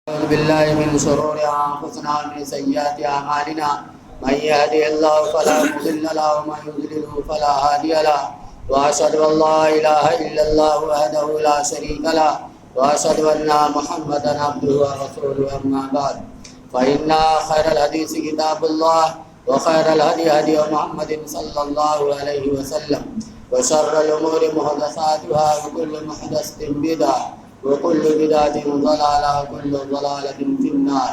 أعوذ بالله من شرور أنفسنا ومن سيئات أعمالنا من يهده الله فلا مضل له ومن يضلل فلا هادي له وأشهد أن لا إله إلا الله وحده لا شريك له وأشهد أن محمدا عبده ورسوله أما بعد فإن خير الحديث كتاب الله وخير الهدي هدي محمد صلى الله عليه وسلم وشر الأمور محدثاتها وكل محدثة بدعة وكل بدعة ضلالة وكل ضلالة في النار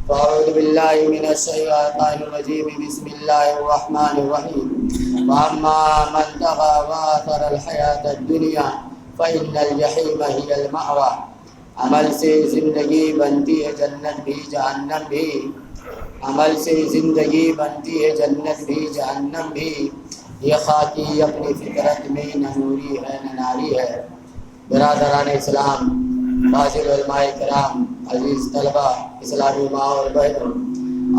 فأعوذ بالله من الشيطان الرجيم بسم الله الرحمن الرحيم وأما من طغى وآثر الحياة الدنيا فإن الجحيم هي المأوى عمل سے زندگی بنتی ہے جنت بھی جہنم بھی عمل سے زندگی بنتی ہے جنت بھی جہنم بھی یہ خاکی اپنی فطرت میں نہ نوری ہے نہ ناری ہے۔ برادران اسلام، فاضل علماء کرام، عزیز طلبہ، اسلامی ماں اور بہنوں،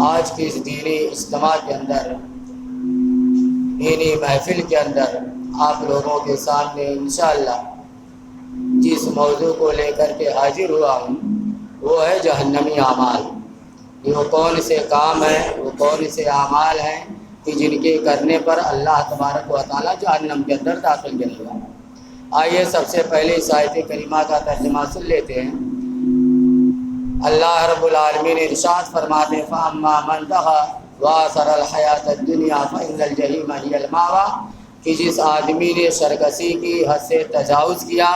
آج کی اس دینی اجتماع کے اندر، دینی محفل کے اندر آپ لوگوں کے سامنے انشاءاللہ جس موضوع کو لے کر کے حاضر ہوا ہوں وہ ہے جہنمی اعمال۔ یہ وہ کون سے کام ہیں، وہ کون سے اعمال ہیں کہ جن کے کرنے پر اللہ تبارک و تعالیٰ جہنم کے اندر داخل کرے گا۔ آئیے سب سے پہلے اس آیت کریمہ کا ترجمہ سن لیتے ہیں۔ اللہ رب العالمین ارشاد فرماتے ہیں فَأَمَّا مَنْ طَغَىٰ وَآثَرَ الْحَيَاةَ الدُّنْيَا فَإِنَّ الْجَحِيمَ هِيَ الْمَأْوَىٰ، کہ جس آدمی نے سرکشی کی، حد سے تجاوز کیا،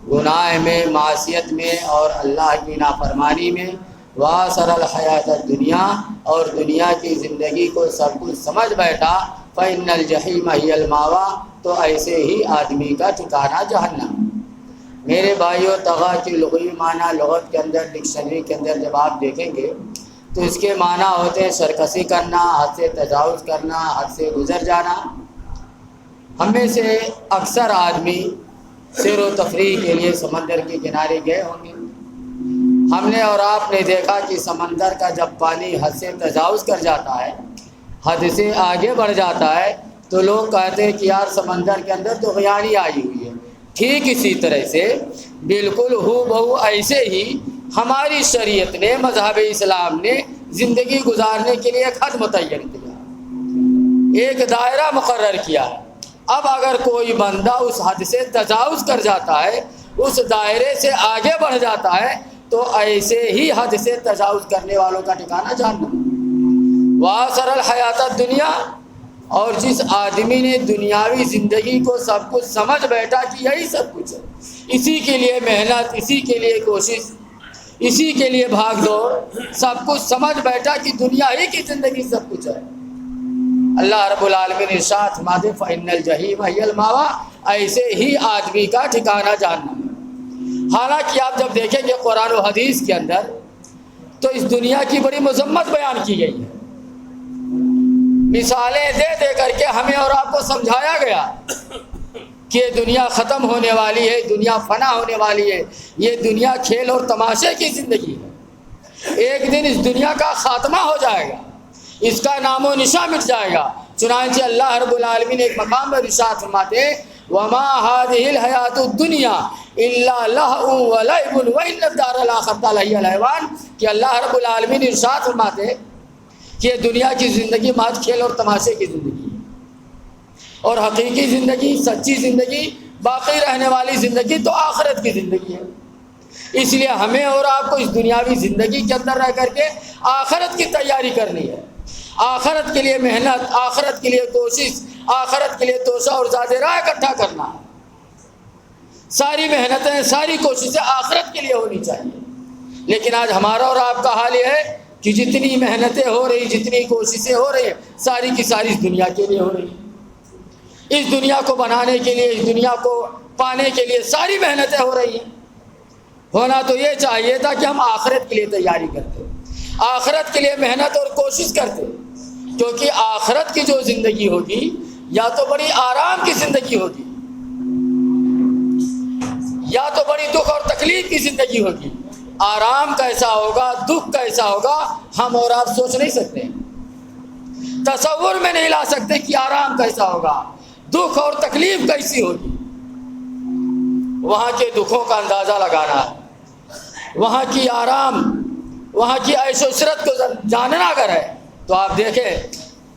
گناہ میں، معصیت میں اور اللہ کی نافرمانی میں، وَآثَرَ الْحَيَاةَ الدُّنْيَا، اور دنیا کی زندگی کو سب کچھ سمجھ بیٹھا، فَإِنَّ الْجَحِيمَ هِيَ الْمَأْوَىٰ، تو ایسے ہی آدمی کا ٹھکانہ جہنم۔ میرے بھائیوں، طغیٰ کی لغوی معنی لغت کے اندر، ڈکشنری کے اندر جب آپ دیکھیں گے تو اس کے معنی ہوتے ہیں سرکشی کرنا، حد سے تجاوز کرنا، حد سے گزر جانا۔ ہم میں سے اکثر آدمی سیر و تفریح کے لیے سمندر کے کنارے گئے ہوں گے۔ ہم نے اور آپ نے دیکھا کہ سمندر کا جب پانی حد سے تجاوز کر جاتا ہے، حد سے آگے بڑھ جاتا ہے، تو لوگ کہتے ہیں کہ یار سمندر کے اندر تو غیانی آئی ہوئی ہے۔ ٹھیک اسی طرح سے بالکل ہو بہو ایسے ہی ہماری شریعت نے، مذہب اسلام نے زندگی گزارنے کے لیے ایک حد متعین کیا، ایک دائرہ مقرر کیا ہے۔ اب اگر کوئی بندہ اس حد سے تجاوز کر جاتا ہے، اس دائرے سے آگے بڑھ جاتا ہے، تو ایسے ہی حد سے تجاوز کرنے والوں کا ٹھکانہ جہنم۔ وآثر الحیات الدنیا، اور جس آدمی نے دنیاوی زندگی کو سب کچھ سمجھ بیٹھا کہ یہی سب کچھ ہے، اسی کے لیے محنت، اسی کے لیے کوشش، اسی کے لیے بھاگ دوڑ، سب کچھ سمجھ بیٹھا کہ دنیا ہی کی زندگی سب کچھ ہے، اللہ رب العالمین ارشاد فرماتے ہیں فَإِنَّ الْجَحِيمَ هِيَ الْمَأْوَىٰ، ایسے ہی آدمی کا ٹھکانہ جہنم ہے۔ حالانکہ آپ جب دیکھیں گے قرآن و حدیث کے اندر تو اس دنیا کی بڑی مذمت بیان کی گئی ہے، مثالیں دے دے کر کے ہمیں اور آپ کو سمجھایا گیا کہ یہ دنیا ختم ہونے والی ہے، دنیا فنا ہونے والی ہے، یہ دنیا کھیل اور تماشے کی زندگی ہے، ایک دن اس دنیا کا خاتمہ ہو جائے گا، اس کا نام و نشان مٹ جائے گا۔ چنانچہ اللہ رب العالمین ایک مقام پر ارشاد فرماتے ہیں وَمَا هَٰذِهِ الْحَيَاةُ الدُّنْيَا إِلَّا لَهْوٌ وَلَعِبٌ وَإِنَّ الدَّارَ الْآخِرَةَ لَهِيَ الْحَيَوَانُ، کہ اللہ رب العالمین ارشاد فرماتے ہیں کہ دنیا کی زندگی محض کھیل اور تماشے کی زندگی ہے، اور حقیقی زندگی، سچی زندگی، باقی رہنے والی زندگی تو آخرت کی زندگی ہے۔ اس لیے ہمیں اور آپ کو اس دنیاوی زندگی کے اندر رہ کر کے آخرت کی تیاری کرنی ہے، آخرت کے لیے محنت، آخرت کے لیے کوشش، آخرت کے لیے توشہ اور زاد راہ اکٹھا کرنا ہے۔ ساری محنتیں، ساری کوششیں آخرت کے لیے ہونی چاہیے، لیکن آج ہمارا اور آپ کا حال یہ ہے کہ جتنی محنتیں ہو رہی، جتنی کوششیں ہو رہی ہیں، ساری کی ساری اس دنیا کے لیے ہو رہی ہیں، اس دنیا کو بنانے کے لیے، اس دنیا کو پانے کے لیے ساری محنتیں ہو رہی ہیں۔ ہونا تو یہ چاہیے تھا کہ ہم آخرت کے لیے تیاری کرتے، آخرت کے لیے محنت اور کوشش کرتے، کیونکہ آخرت کی جو زندگی ہوگی یا تو بڑی آرام کی زندگی ہوگی، یا تو بڑی دکھ اور تکلیف کی زندگی ہوگی۔ آرام کیسا ہوگا، دکھ کیسا ہوگا، ہم اور آپ سوچ نہیں سکتے، تصور میں نہیں لا سکتے کہ آرام کیسا ہوگا، دکھ اور تکلیف کیسی ہوگی۔ وہاں کے دکھوں کا اندازہ لگانا ہے، وہاں کی آرام وہاں کی عیش و عشرت کو جاننا اگر ہے تو آپ دیکھیں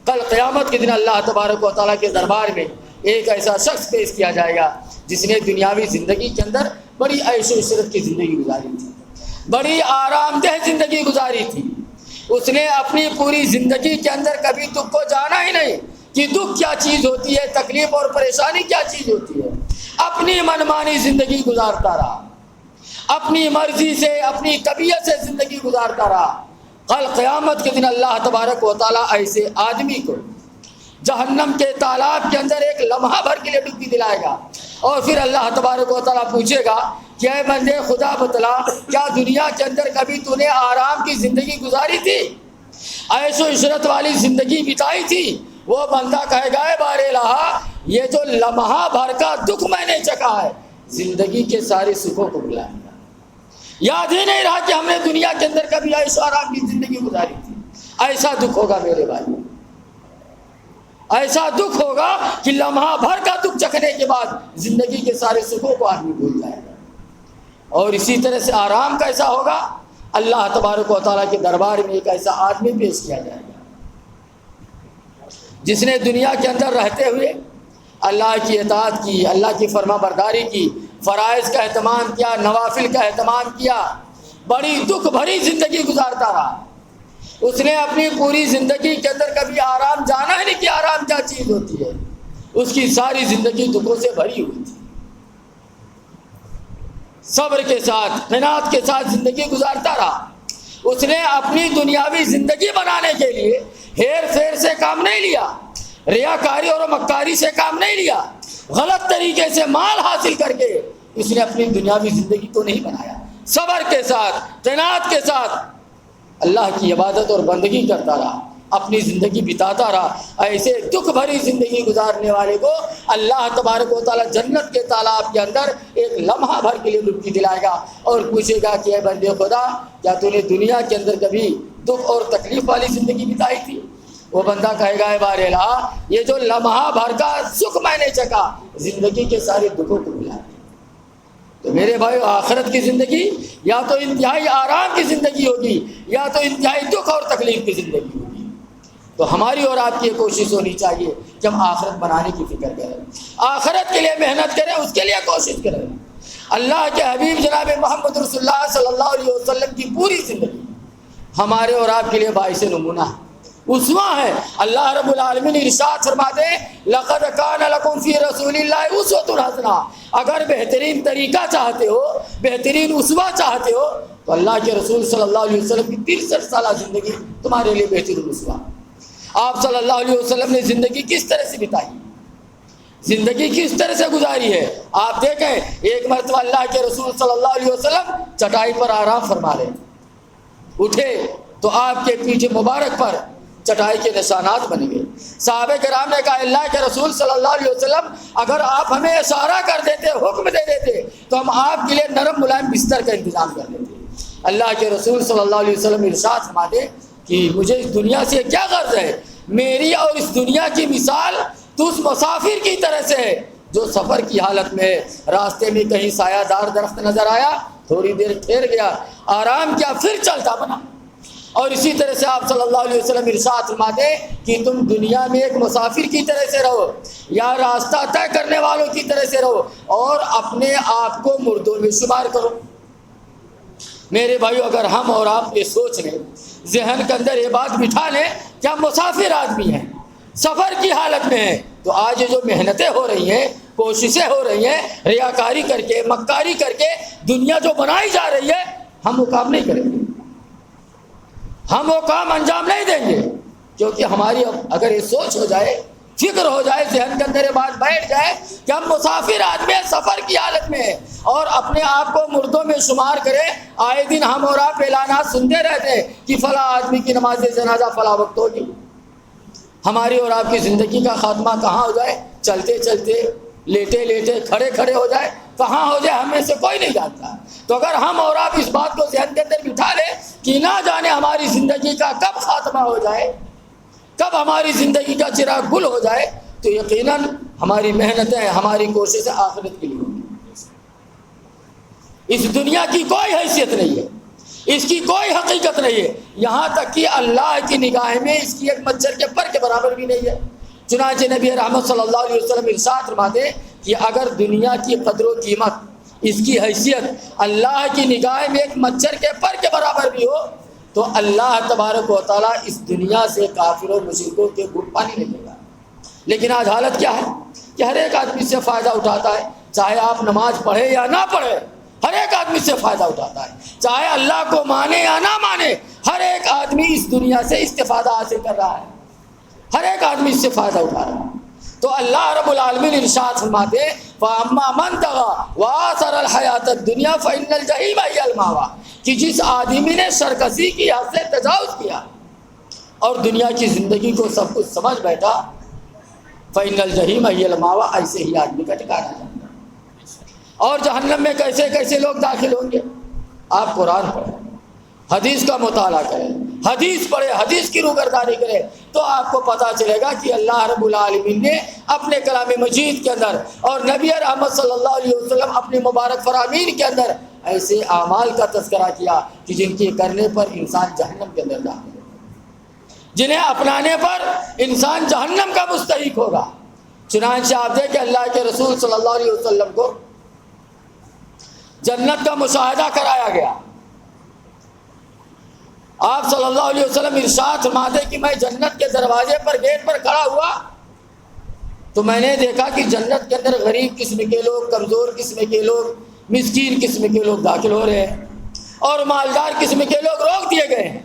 کل قیامت کے دن اللہ تبارک و تعالیٰ کے دربار میں ایک ایسا شخص پیش کیا جائے گا جس نے دنیاوی زندگی کے اندر بڑی عیش و عشرت کی زندگی گزاری تھی، بڑی آرام دہ زندگی گزاری تھی. اس نے اپنی پوری زندگی کے اندر کبھی دکھ کو جانا ہی نہیں کہ دکھ کیا چیز ہوتی ہے، تکلیف اور پریشانی کیا چیز ہوتی ہے. اپنی منمانی زندگی گزارتا رہا، اپنی مرضی سے اپنی طبیعت سے زندگی گزارتا رہا. کل قیامت کے دن اللہ تبارک و تعالیٰ ایسے آدمی کو جہنم کے تالاب کے اندر ایک لمحہ بھر کے لیے ڈبکی دلائے گا اور پھر اللہ تبارک و تعالیٰ پوچھے گا کہ اے بندے خدا بتلا کیا دنیا کے اندر کبھی تو نے آرام کی زندگی گزاری تھی، عیش و عشرت والی زندگی بتائی تھی؟ وہ بندہ کہے گا اے بار الہ یہ جو لمحہ بھر کا دکھ میں نے چکھا ہے زندگی کے سارے سکھوں کو بلائے گا. یاد ہی نہیں رہا کہ ہم نے دنیا کے اندر کبھی عیش و آرام کی زندگی گزاری تھی. ایسا دکھ ہوگا میرے بھائی، ایسا دکھ ہوگا کہ لمحہ بھر کا دکھ چکھنے کے بعد زندگی کے سارے سکھوں کو آدمی بھول جائے گا. اور اسی طرح سے آرام کیسا ہوگا؟ اللہ تبارک و تعالیٰ کے دربار میں ایک ایسا آدمی پیش کیا جائے گا جس نے دنیا کے اندر رہتے ہوئے اللہ کی اطاعت کی، اللہ کی فرما برداری کی، فرائض کا اہتمام کیا، نوافل کا اہتمام کیا، بڑی دکھ بھری زندگی گزارتا رہا. اس نے اپنی پوری زندگی کے اندر کبھی آرام جانا ہی نہیں کہ آرام کیا چیز ہوتی ہے. اس کی ساری زندگی دکھوں سے بھری ہوئی تھی. صبر کے ساتھ قناعت کے ساتھ زندگی گزارتا رہا. اس نے اپنی دنیاوی زندگی بنانے کے لیے ہیر پھیر سے کام نہیں لیا، ریاکاری اور مکاری سے کام نہیں لیا، غلط طریقے سے مال حاصل کر کے اس نے اپنی دنیاوی زندگی کو نہیں بنایا. صبر کے ساتھ قناعت کے ساتھ اللہ کی عبادت اور بندگی کرتا رہا، اپنی زندگی بتاتا رہا. ایسے دکھ بھری زندگی گزارنے والے کو اللہ تبارک و تعالیٰ جنت کے تالاب کے اندر ایک لمحہ بھر کے لیے ڈبکی دلائے گا اور پوچھے گا کہ اے بندے خدا کیا تو نے دنیا کے اندر کبھی دکھ اور تکلیف والی زندگی بتائی تھی؟ وہ بندہ کہے گا اے بار الہ یہ جو لمحہ بھر کا سکھ میں نے چکھا زندگی کے سارے دکھوں کو ملا. تو میرے بھائی آخرت کی زندگی یا تو انتہائی آرام کی زندگی ہوگی یا تو انتہائی دکھ اور تکلیف کی زندگی ہوگی. تو ہماری اور آپ کی یہ کوشش ہونی چاہیے کہ ہم آخرت بنانے کی فکر کریں، آخرت کے لیے محنت کریں، اس کے لیے کوشش کریں. اللہ کے حبیب جناب محمد رسول اللہ صلی اللہ علیہ وسلم کی پوری زندگی ہمارے اور آپ کے لیے باعث نمونہ ہے، اسوہ ہے. اللہ رب العالمین ارشاد فرماتے ہیں لقد کان لکم فی رسول اللہ اسوۃ حسنہ. اگر بہترین طریقہ چاہتے ہو، بہترین اسوہ چاہتے ہو تو اللہ کے رسول صلی اللہ علیہ وسلم کی 63 سالہ زندگی تمہارے لیے بہترین اسوہ. آپ صلی اللہ علیہ وسلم نے زندگی کس طرح سے بتائی، زندگی کس طرح سے گزاری ہے. آپ دیکھیں ایک مرتبہ اللہ کے رسول صلی اللہ علیہ وسلم چٹائی پر آرام فرما رہے، اٹھے تو آپ کے پیٹھ مبارک پر چٹائی کے نشانات بن گئے. صحابہ کرام نے کہا اللہ کے رسول صلی اللہ علیہ وسلم اگر آپ ہمیں اشارہ کر دیتے، حکم دے دیتے تو ہم آپ کے لیے نرم ملائم بستر کا انتظام کر دیتے. اللہ کے رسول صلی اللہ علیہ وسلم ارشاد فرماتے کہ مجھے اس دنیا سے کیا غرض ہے، میری اور اس دنیا کی مثال تو اس مسافر کی طرح سے ہے جو سفر کی حالت میں راستے میں کہیں سایہ دار درخت نظر آیا، تھوڑی دیر ٹھہر گیا، آرام کیا، پھر چلتا بنا. اور اسی طرح سے آپ صلی اللہ علیہ وسلم ارشاد فرماتے کہ تم دنیا میں ایک مسافر کی طرح سے رہو یا راستہ طے کرنے والوں کی طرح سے رہو اور اپنے آپ کو مردوں میں شمار کرو. میرے بھائیو اگر ہم اور آپ یہ سوچ لیں، ذہن کے اندر یہ بات بٹھا لیں کہ ہم مسافر آدمی ہیں، سفر کی حالت میں ہیں، تو آج جو محنتیں ہو رہی ہیں، کوششیں ہو رہی ہیں، ریاکاری کر کے مکاری کر کے دنیا جو بنائی جا رہی ہے، ہم وہ کام نہیں کریں گے، ہم وہ کام انجام نہیں دیں گے. کیونکہ ہماری اگر یہ سوچ ہو جائے، فکر ہو جائے، ذہن کے اندر یہ بات بیٹھ جائے کہ ہم مسافر آدمی سفر کی حالت میں ہیں اور اپنے آپ کو مردوں میں شمار کریں. آئے دن ہم اور آپ اعلانات سنتے رہتے ہیں کہ فلاں آدمی کی نماز جنازہ فلاں وقت ہوگی. ہماری اور آپ کی زندگی کا خاتمہ کہاں ہو جائے، چلتے چلتے، لیٹے لیٹے، کھڑے کھڑے ہو جائے، کہاں ہو جائے ہم میں سے کوئی نہیں جانتا. تو اگر ہم اور آپ اس بات کو ذہن کے اندر بٹھا لیں کہ نہ جانے ہماری زندگی کا کب خاتمہ ہو جائے، کب ہماری زندگی کا چراغ گل ہو جائے، تو یقیناً ہماری محنتیں، ہماری کوششیں آخرت کے لیے ہوگی. اس دنیا کی کوئی حیثیت نہیں ہے. اس کی کوئی حقیقت نہیں ہے، یہاں تک کہ اللہ کی نگاہ میں اس کی ایک مچھر کے پر کے برابر بھی نہیں ہے۔ چنانچہ نبی رحمت صلی اللہ علیہ وسلم ارشاد فرماتے کہ اگر دنیا کی قدر و قیمت، اس کی حیثیت اللہ کی نگاہ میں ایک مچھر کے پر کے برابر بھی ہو تو اللہ تبارک و تعالیٰ اس دنیا سے کافروں مشرکوں کے گھٹ پانی لے لے گا۔ لیکن آج حالت کیا ہے کہ ہر ایک آدمی سے فائدہ اٹھاتا ہے، چاہے آپ نماز پڑھے یا نہ پڑھے، ہر ایک آدمی سے فائدہ اٹھاتا ہے، چاہے اللہ کو مانے یا نہ مانے، ہر ایک آدمی اس دنیا سے استفادہ حاصل کر رہا ہے، ہر ایک آدمی اس سے فائدہ اٹھا رہا ہے۔ تو اللہ رب العالمین ارشاد فرماتے فَأَمَّا مَنْ طَغَىٰ وَآثَرَ الْحَيَاةَ الدُّنْيَا فَإِنَّ الْجَحِيمَ هِيَ الْمَأْوَىٰ، کہ جس آدمی نے سرکشی کی، حد سے تجاوز کیا اور دنیا کی زندگی کو سب کچھ سمجھ بیٹھا، فَإِنَّ الْجَحِيمَ هِيَ الْمَأْوَىٰ، ایسے ہی آدمی کا ٹھکانہ جہنم۔ اور جہنم میں کیسے کیسے لوگ داخل ہوں گے؟ آپ قرآن پڑھیں، حدیث کا مطالعہ کریں، حدیث پڑھے، حدیث کی روگردانی کرے تو آپ کو پتہ چلے گا کہ اللہ رب العالمین نے اپنے کلام مجید کے اندر اور نبی رحمت صلی اللہ علیہ وسلم اپنی مبارک فرامین کے اندر ایسے اعمال کا تذکرہ کیا کہ جن کے کرنے پر انسان جہنم کے اندر داخل ہوگا، جنہیں اپنانے پر انسان جہنم کا مستحق ہوگا۔ چنانچہ آپ دیکھیں اللہ کے رسول صلی اللہ علیہ وسلم کو جنت کا مشاہدہ کرایا گیا۔ آپ صلی اللہ علیہ وسلم ارشاد فرماتے کہ میں جنت کے دروازے پر گیٹ پر کھڑا ہوا تو میں نے دیکھا کہ جنت کے اندر غریب قسم کے لوگ، کمزور قسم کے لوگ، مسکین قسم کے لوگ داخل ہو رہے ہیں اور مالدار قسم کے لوگ روک دیے گئے ہیں۔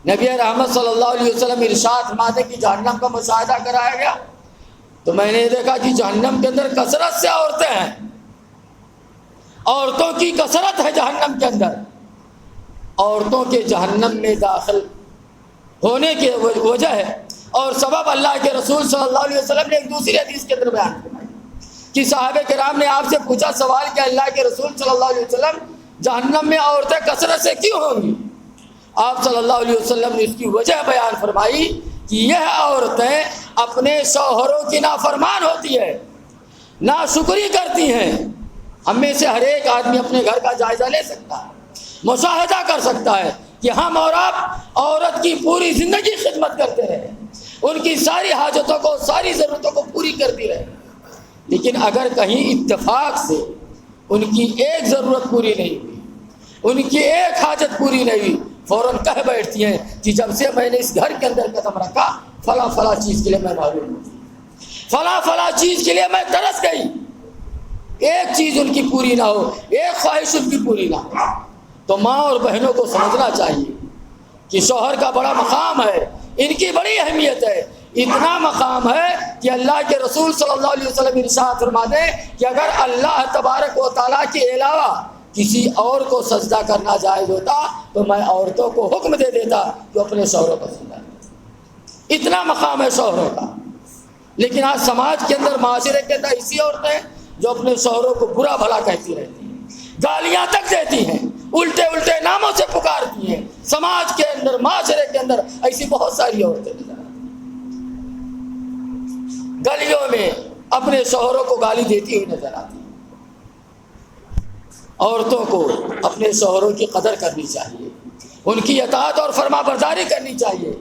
نبی رحمت صلی اللہ علیہ وسلم ارشاد فرماتے کہ جہنم کا مشاہدہ کرایا گیا تو میں نے دیکھا کہ جہنم کے اندر کثرت سے عورتیں ہیں، عورتوں کی کثرت ہے جہنم کے اندر۔ عورتوں کے جہنم میں داخل ہونے کی وجہ ہے اور سبب اللہ کے رسول صلی اللہ علیہ وسلم نے ایک دوسری حدیث کے اندر بیان فرمائی کہ صحابہ کرام نے آپ سے پوچھا، سوال کہ اللہ کے رسول صلی اللہ علیہ وسلم جہنم میں عورتیں کثرت سے کیوں ہوں گی؟ آپ صلی اللہ علیہ وسلم نے اس کی وجہ بیان فرمائی کہ یہ عورتیں اپنے شوہروں کی نافرمان ہوتی ہے، ناشکری کرتی ہیں۔ ہم میں سے ہر ایک آدمی اپنے گھر کا جائزہ لے سکتا ہے، مشاہدہ کر سکتا ہے کہ ہم اور آپ عورت کی پوری زندگی خدمت کرتے رہے، ان کی ساری حاجتوں کو، ساری ضرورتوں کو پوری کرتی رہے، لیکن اگر کہیں اتفاق سے ان کی ایک ضرورت پوری نہیں ہوئی، ان کی ایک حاجت پوری نہیں ہوئی، فوراً کہہ بیٹھتی ہیں کہ جب سے میں نے اس گھر کے اندر قدم رکھا فلاں فلاں چیز کے لیے میں معلوم ہوں، فلاں فلاں چیز کے لیے میں ترس گئی، ایک چیز ان کی پوری نہ ہو، ایک خواہش ان کی پوری نہ ہو۔ تو ماں اور بہنوں کو سمجھنا چاہیے کہ شوہر کا بڑا مقام ہے، ان کی بڑی اہمیت ہے، اتنا مقام ہے کہ اللہ کے رسول صلی اللہ علیہ وسلم ارشاد فرماتے کہ اگر اللہ تبارک و تعالیٰ کے علاوہ کسی اور کو سجدہ کرنا جائز ہوتا تو میں عورتوں کو حکم دے دیتا کہ اپنے شوہروں کو سجدہ کریں، اتنا مقام ہے شوہروں کا۔ لیکن آج سماج کے اندر، معاشرے کے اندر ایسی عورتیں جو اپنے شوہروں کو برا بھلا کہتی رہتی ہیں، گالیاں تک دیتی ہیں، الٹے الٹے ناموں سے پکارتی ہیں۔ سماج کے اندر، معاشرے کے اندر ایسی بہت ساری عورتیں نظر آتی ہیں، گلیوں میں اپنے شوہروں کو گالی دیتی ہوئی نظر آتی ہیں۔ عورتوں کو اپنے شوہروں کی قدر کرنی چاہیے، ان کی اطاعت اور فرما برداری کرنی چاہیے،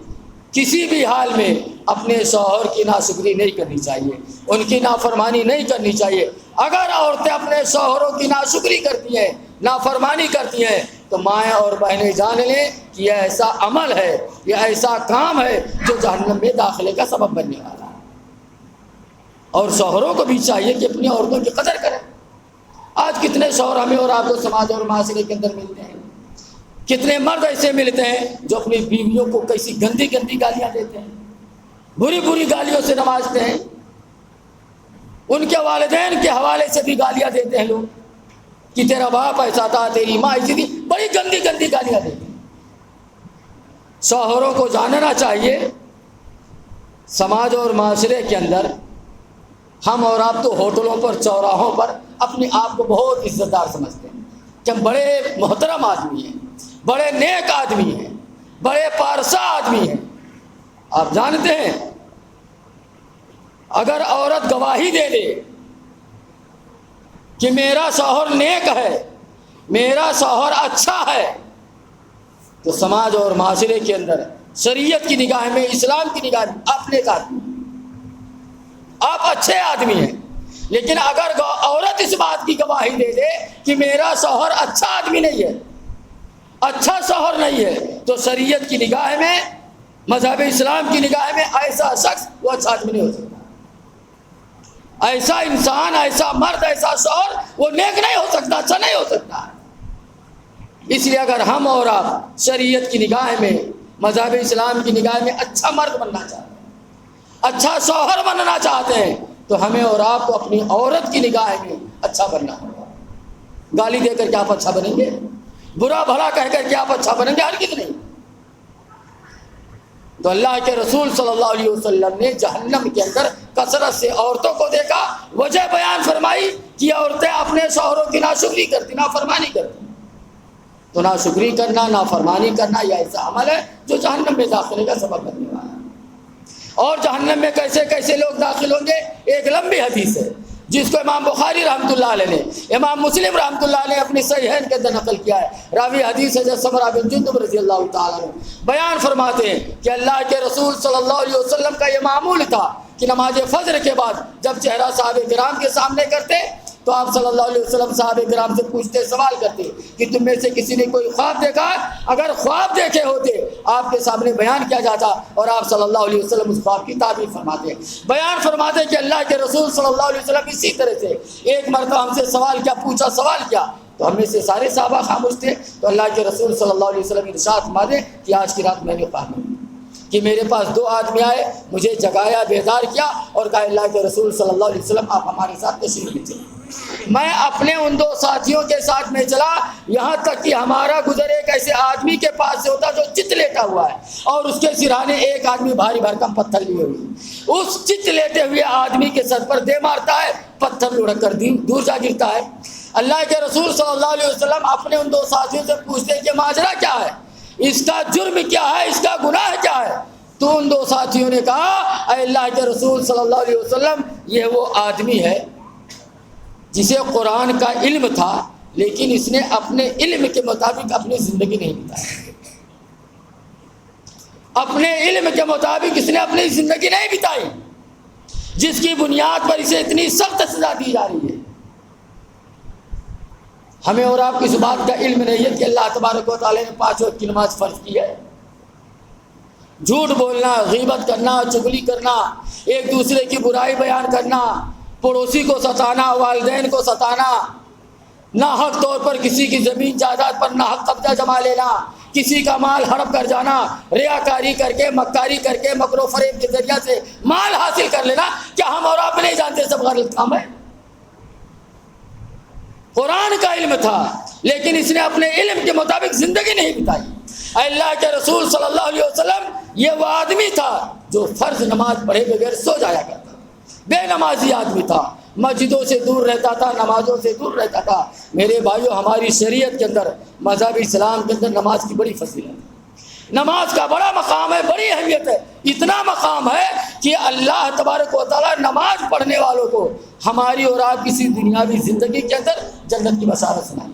کسی بھی حال میں اپنے شوہر کی ناشکری نہیں کرنی چاہیے، ان کی نافرمانی نہیں کرنی چاہیے۔ اگر عورتیں اپنے شوہروں کی ناشکری کرتی ہیں، نافرمانی کرتی ہیں تو مائیں اور بہنیں جان لیں کہ یہ ایسا عمل ہے، یہ ایسا کام ہے جو جہنم میں داخلے کا سبب بننے والا ہے۔ اور شوہروں کو بھی چاہیے کہ اپنی عورتوں کی قدر کریں۔ آج کتنے شوہر ہمیں اور آپ کو سماج اور معاشرے کے اندر ملتے ہیں، کتنے مرد ایسے ملتے ہیں جو اپنی بیویوں کو کیسی گندی گندی گالیاں دیتے ہیں، بری بری گالیوں سے نوازتے ہیں، ان کے والدین کے حوالے سے بھی گالیاں دیتے ہیں لوگ کہ تیرا باپ ایسا تھا، تیری ماں ایسی تھی، بڑی گندی گندی گالیاں دیتے ہیں۔ شوہروں کو جاننا چاہیے سماج اور معاشرے کے اندر ہم اور آپ تو ہوٹلوں پر، چوراہوں پر اپنے آپ کو بہت عزت دار سمجھتے ہیں کہ ہم بڑے محترم آدمی ہیں، بڑے نیک آدمی ہیں، بڑے پارسا آدمی ہیں۔ آپ جانتے ہیں اگر عورت گواہی دے دے کہ میرا شوہر نیک ہے، میرا شوہر اچھا ہے، تو سماج اور معاشرے کے اندر شریعت کی نگاہ میں، اسلام کی نگاہ میں آپ نیک آدمی، آپ اچھے آدمی ہیں، لیکن اگر عورت اس بات کی گواہی دے دے کہ میرا شوہر اچھا آدمی نہیں ہے، اچھا شوہر نہیں ہے، تو شریعت کی نگاہ میں، مذہب اسلام کی نگاہ میں ایسا شخص وہ اچھا آدمی نہیں ہو سکتا، ایسا انسان، ایسا مرد، ایسا شوہر وہ نیک نہیں ہو سکتا، اچھا نہیں ہو سکتا۔ اس لیے اگر ہم اور آپ شریعت کی نگاہ میں، مذہب اسلام کی نگاہ میں اچھا مرد بننا چاہتے ہیں، اچھا شوہر بننا چاہتے ہیں، تو ہمیں اور آپ کو اپنی عورت کی نگاہ میں اچھا بننا ہوگا۔ گالی دے کر کیا آپ اچھا بنیں گے؟ برا بھلا کہہ کر کیا آپ اچھا بنیں گے؟ ہرگز نہیں۔ تو اللہ کے رسول صلی اللہ علیہ وسلم نے جہنم کے اندر کثرت سے عورتوں کو دیکھا، وجہ بیان فرمائی کہ عورتیں اپنے شوہروں کی ناشکری کرتی، نافرمانی کرتی۔ تو ناشکری کرنا، نافرمانی کرنا یہ ایسا عمل ہے جو جہنم میں داخلے کا سبب بننے والا ہے۔ اور جہنم میں کیسے کیسے لوگ داخل ہوں گے، ایک لمبی حدیث ہے جس کو امام بخاری رحمۃ اللہ علیہ نے، امام مسلم رحمۃ اللہ علیہ اپنی صحیحین کے اندر نقل کیا ہے۔ راوی حدیث ہے سمرہ بن جندب رضی اللہ تعالیٰ عنہ بیان فرماتے ہیں کہ اللہ کے رسول صلی اللہ علیہ وسلم کا یہ معمول تھا کہ نماز فجر کے بعد جب چہرہ صحابہ کرام کے سامنے کرتے تو آپ صلی اللہ علیہ وسلم صحابہ کرام سے پوچھتے، سوال کرتے کہ تم میں سے کسی نے کوئی خواب دیکھا؟ اگر خواب دیکھے ہوتے آپ کے سامنے بیان کیا جاتا، اور آپ صلی اللہ علیہ وسلم اس خواب کی تعبیر فرماتے، بیان فرماتے کہ اللہ کے رسول صلی اللہ علیہ وسلم اسی طرح سے ایک مرتبہ ہم سے سوال کیا، پوچھا، سوال کیا، تو ہم میں سے سارے صحابہ خاموش تھے، تو اللہ کے رسول صلی اللہ علیہ وسلم ارشاد فرماتے کہ آج کی رات میں نے خواب کہ میرے پاس دو آدمی آئے، مجھے جگایا، بیدار کیا اور کہا اللہ کے رسول صلی اللہ علیہ وسلم آپ ہمارے ساتھ تشریف لے چلیں۔ میں اپنے ان دو ساتھیوں کے ساتھ میں چلا، یہاں تک کہ ہمارا گزر ایک ایسے آدمی کے پاس سے ہوتا جو چت لیٹا ہوا ہے، اور اس کے سرہانے ایک آدمی بھاری بھرکم پتھر لیے ہوئے، اس چت لیٹے ہوئے آدمی کے سر پر دے مارتا ہے، پتھر لڑک کر دور جا گرتا ہے۔ اللہ کے رسول صلی اللہ علیہ وسلم اپنے ان دو ساتھیوں سے پوچھتے ہیں کہ ماجرا کیا ہے، اس کا جرم کیا ہے، اس کا گناہ کیا ہے؟ تو ان دو ساتھیوں نے کہا، اے اللہ کے رسول صلی اللہ علیہ وسلم، یہ وہ آدمی ہے جسے قرآن کا علم تھا، لیکن اس نے اپنے علم کے مطابق اپنی زندگی نہیں بتائی، اپنے علم کے مطابق اس نے اپنی زندگی نہیں بتائی، جس کی بنیاد پر اسے اتنی سخت سزا دی جا رہی ہے۔ ہمیں اور آپ کو اس بات کا علم نہیں ہے کہ اللہ تبارک و تعالیٰ نے 5 وقت کی نماز فرض کی ہے۔ جھوٹ بولنا، غیبت کرنا، چغلی کرنا، ایک دوسرے کی برائی بیان کرنا، پڑوسی کو ستانا، والدین کو ستانا، ناحق طور پر کسی کی زمین جائیداد پر ناحق قبضہ جما لینا، کسی کا مال ہڑپ کر جانا، ریاکاری کر کے، مکاری کر کے، مکر و فریب کے ذریعہ سے مال حاصل کر لینا، کیا ہم اور آپ نہیں جانتے سب غلط کام ہے؟ قرآن کا علم تھا لیکن اس نے اپنے علم کے مطابق زندگی نہیں بتائی۔ اللہ کے رسول صلی اللہ علیہ وسلم یہ وہ آدمی تھا جو فرض نماز پڑھے بغیر سو جایا کرتا، بے نمازی آدمی تھا، مسجدوں سے دور رہتا تھا، نمازوں سے دور رہتا تھا۔ میرے بھائیو، ہماری شریعت کے اندر، مذہب اسلام کے اندر نماز کی بڑی فضیلت ہے، نماز کا بڑا مقام ہے، بڑی اہمیت ہے، اتنا مقام ہے کہ اللہ تبارک و تعالیٰ نماز پڑھنے والوں کو ہماری اور آپ کسی دنیاوی زندگی کے اندر جنت کی بشارت سنائی،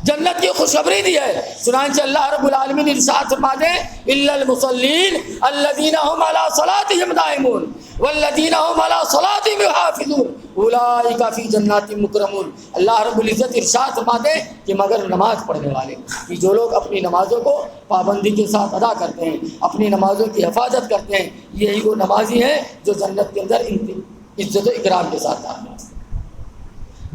جنت کی خوشخبری دی ہے۔ چنانچہ اللہ رب العالمین ارشاد فرماتے ہیں، الا المصلین الذین هم علی صلاتهم دائمون والذین هم علی صلاتهم یحافظون اولئک فی جنات مکرمون۔ اللہ رب العزت ارشاد فرماتے ہیں کہ مگر نماز پڑھنے والے، کہ جو لوگ اپنی نمازوں کو پابندی کے ساتھ ادا کرتے ہیں، اپنی نمازوں کی حفاظت کرتے ہیں، یہی وہ نمازی ہیں جو جنت کے اندر عزت و اکرام کے ساتھ داخل ہیں۔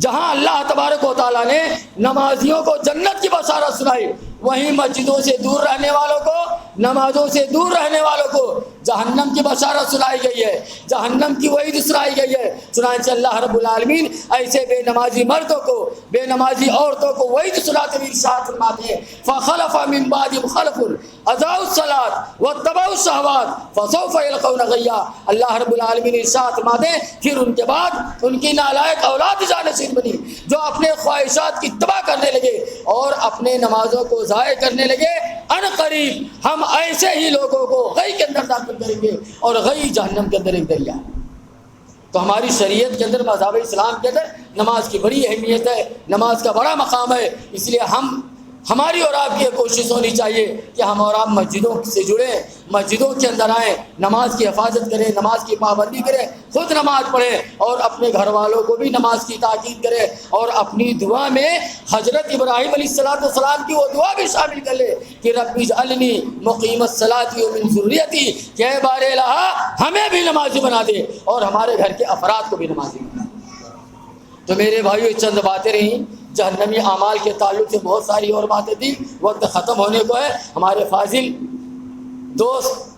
جہاں اللہ تبارک و تعالیٰ نے نمازیوں کو جنت کی بشارت سنائی، وہیں مسجدوں سے دور رہنے والوں کو، نمازوں سے دور رہنے والوں کو جہنم کی بشارت سنائی گئی ہے، جہنم کی وعید سنائی گئی ہے۔ چنانچہ اللہ رب العالمین ایسے بے نمازی مردوں کو، بے نمازی عورتوں کو وعید سناتے ہوئے ارشاد فرماتے ہیں، فخلف من بعدهم خلف اضاعوا الصلاۃ واتبعوا الشہوات فسوف یلقون غیا۔ اللہ رب العالمین ارشاد فرماتے ہیں، پھر ان کے بعد ان کی نالائق اولاد جانشین بنی جو اپنے خواہشات کی اتباع کرنے لگے اور اپنے نمازوں کو ضائع کرنے لگے، ان قریب ہم ایسے ہی لوگوں کو غی کے اندر داخل کریں گے، اور غی جہنم کے اندر ایک دریا ہے۔ تو ہماری شریعت کے اندر، مذہب اسلام کے اندر نماز کی بڑی اہمیت ہے، نماز کا بڑا مقام ہے، اس لیے ہم ہماری اور آپ کی یہ کوشش ہونی چاہیے کہ ہم اور آپ مسجدوں سے جڑیں، مسجدوں کے اندر آئیں، نماز کی حفاظت کریں، نماز کی پابندی کریں، خود نماز پڑھیں اور اپنے گھر والوں کو بھی نماز کی تاکید کریں، اور اپنی دعا میں حضرت ابراہیم علیہ السلام کی وہ دعا بھی شامل کر لے کہ رب اجعلنی مقیم الصلاۃ ومن ذریتی، کہ اے بار الہ ہمیں بھی نمازی بنا دے اور ہمارے گھر کے افراد کو بھی نمازی بنا دے۔ تو میرے بھائیو چند باتیں رہیں جہنمی اعمال کے تعلق سے، بہت ساری اور باتیں تھیں، وقت ختم ہونے کو ہے۔ ہمارے فاضل دوست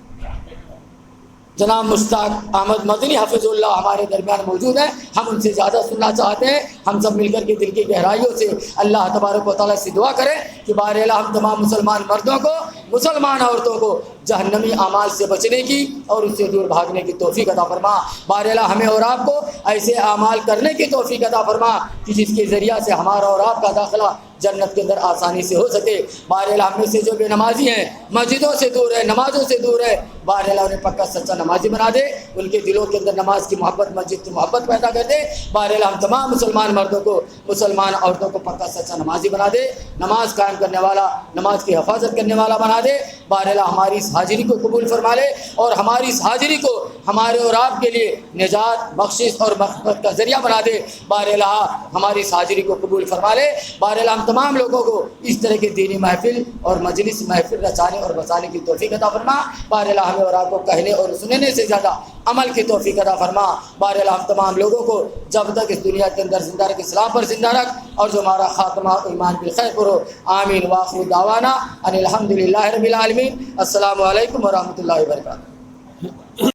جناب مشتاق احمد مدنی حفظ اللہ ہمارے درمیان موجود ہیں، ہم ان سے زیادہ سننا چاہتے ہیں۔ ہم سب مل کر کے دل کی گہرائیوں سے اللہ تبارک و تعالیٰ سے دعا کریں کہ بار الہ ہم تمام مسلمان مردوں کو، مسلمان عورتوں کو جہنمی اعمال سے بچنے کی اور اس سے دور بھاگنے کی توفیق عطا فرما۔ بار الہ ہمیں اور آپ کو ایسے اعمال کرنے کی توفیق عطا فرما کہ جس کے ذریعہ سے ہمارا اور آپ کا داخلہ جنت کے اندر آسانی سے ہو سکے۔ بار الہ ہم میں سے جو بے نمازی ہیں، مسجدوں سے دور ہے، نمازوں سے دور ہے، بار الہ انہیں پکا سچا نمازی بنا دے، ان کے دلوں کے اندر نماز کی محبت، مسجد کی محبت پیدا کر دے۔ بار الہ ہم تمام مسلمان مردوں کو، مسلمان عورتوں کو پکا سچا نمازی بنا دے، نماز قائم کرنے والا، نماز کی حفاظت کرنے والا بنا دے۔ بار الہ ہماری اس حاضری کو قبول فرما لے اور ہماری اس حاضری کو ہمارے اور آپ کے لیے نجات، بخشش اور مغفرت کا ذریعہ بنا دے۔ بار الہ ہماری اس حاضری کو قبول فرما لے۔ بار الہ ہم تمام لوگوں کو اس طرح کی دینی محفل اور مجلس محفل رچانے اور بچانے کی توفیق عطا فرما۔ بار الہ ہمیں اور آپ کو کہنے اور سننے سے زیادہ عمل کی توفیق عطا فرما۔ بار الہ ہم تمام لوگوں کو جب تک اس دنیا کے اندر زندہ رکھ، اسلام پر زندہ رکھ، اور جو ہمارا خاتمہ ایمان بالخیر پر ہو۔ آمین۔ وآخر دعوانا ان الحمد للہ رب العالمین۔ السلام علیکم ورحمۃ اللہ وبرکاتہ۔